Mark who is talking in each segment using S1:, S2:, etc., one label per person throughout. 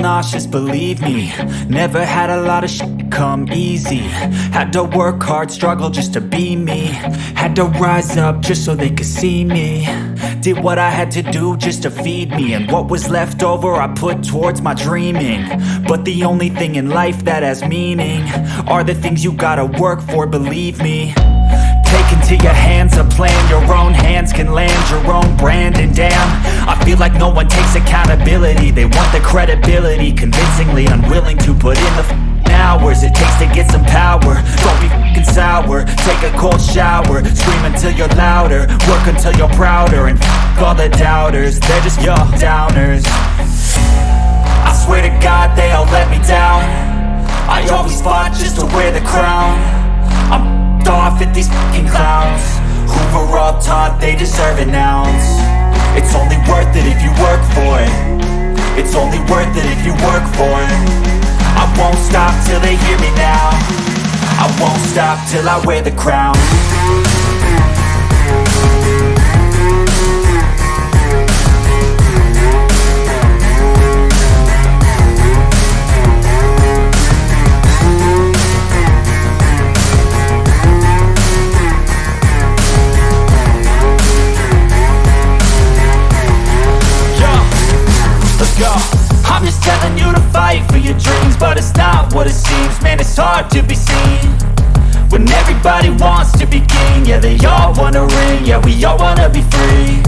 S1: nauseous, believe me. Never had a lot of shit come easy. Had to work hard, struggle just to be me. Had to rise up just so they could see me. Did what I had to do just to feed me, and what was left over I put towards my dreaming. But the only thing in life that has meaning are the things you gotta work for, believe me. Take into your hands a plan, your own hands can land your own brand. And damn, I feel like no one takes accountability. They want the credibility, convincingly unwilling to put in the hours it takes to get some power. Don't be f***ing sour, take a cold shower. Scream until you're louder, work until you're prouder. And f*** all the doubters, they're just your downers. I swear to God they all let me down. I always fought just to wear the crown. I'm off at these fucking clowns who were all taught they deserve an ounce. It's only worth it if you work for it. It's only worth it if you work for it. I won't stop till they hear me now. I won't stop till I wear the crown. I'm just telling you to fight for your dreams, but it's not what it seems. Man, it's hard to be seen when everybody wants to be king. Yeah, they all wanna ring, yeah, we all wanna be free.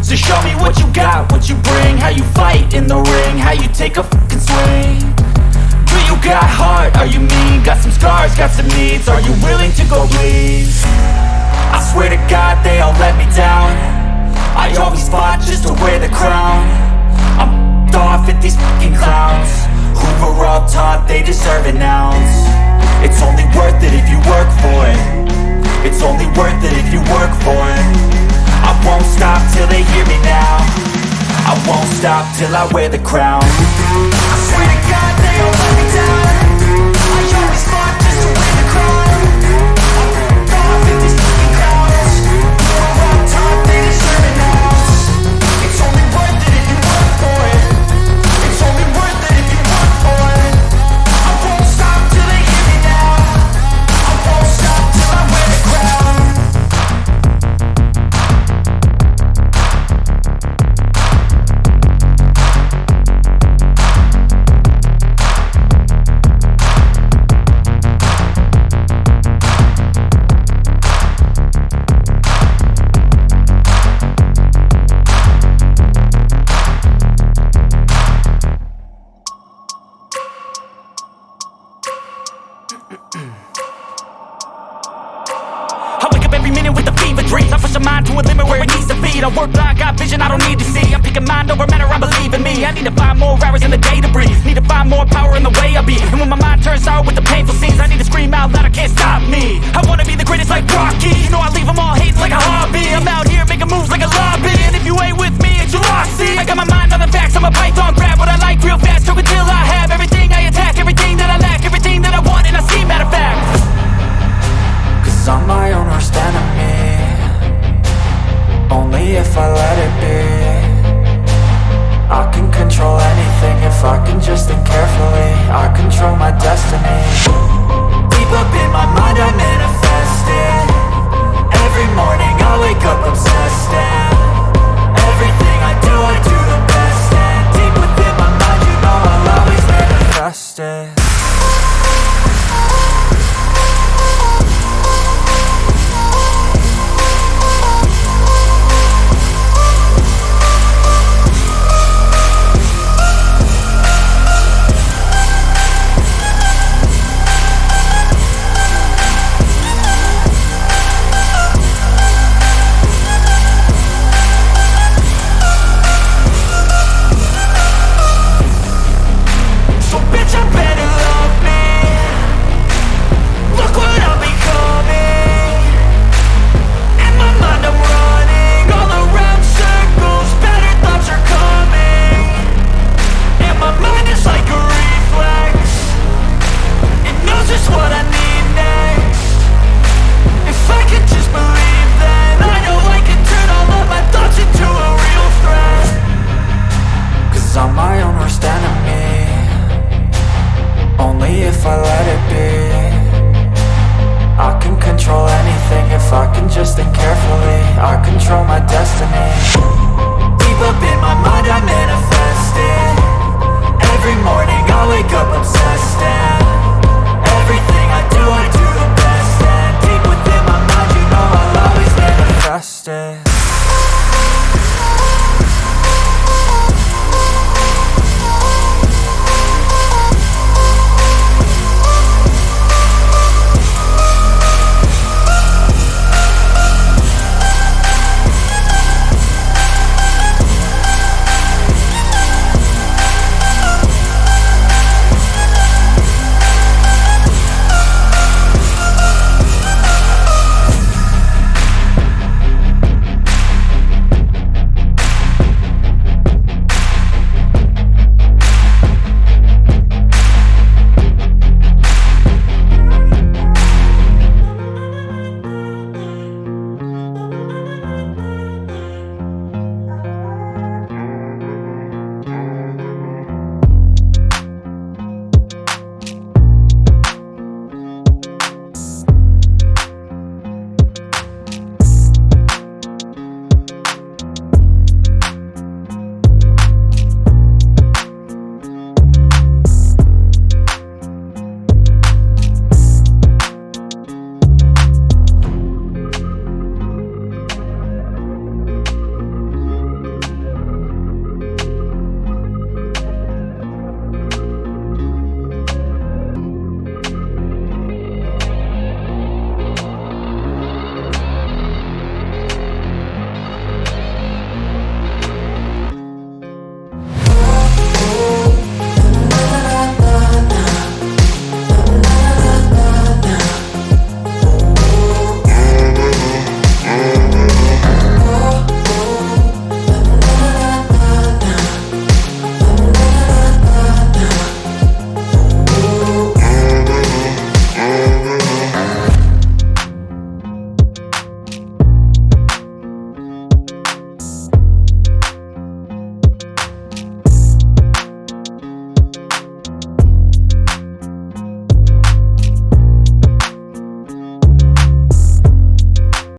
S1: So show me what you got, what you bring, how you fight in the ring, how you take a fucking swing. Do you got heart, are you mean? Got some scars, got some needs, are you willing to go bleed? I swear to God they all let me down. I always fought just to wear the crown. I'm off at these fucking clowns who were all taught they deserve an ounce. It's only worth it if you work for it. It's only worth it if you work for it. I won't stop till they hear me now. I won't stop till I wear the crown. I swear to God they all let me down. I always fought just to wear the crown. I'm off at these fucking clowns who were all taught they deserve an ounce. It's only worth it if you work for it. It's only worth it if you work for it. I won't stop till they hear me now. I won't stop till I wear the crown. I wake up every minute with the fever dreams. I push my mind to a limit where it needs to be. I work blind, got vision I don't need to see. I'm picking mind over matter, I believe in me. I need to find more hours in the day to breathe. Need to find more power in the way I be. And when my mind turns sour with the painful scenes, I need to scream out loud, I can't stop me. I wanna be the greatest like Rocky. You know I leave them all hating like a hobby. I'm out here making moves like a lobby. And if you ain't with me, it's your loss, see. I got my mind on the facts, I'm a python, grab what I like real fast. Choke until I have everything I attack, everything that I lack, everything that I want, and I see, matter of fact. Cause I'm my own worst enemy. Only if I let it be. I can control anything if I can just think carefully. I control my destiny. Deep up in my mind I manifest.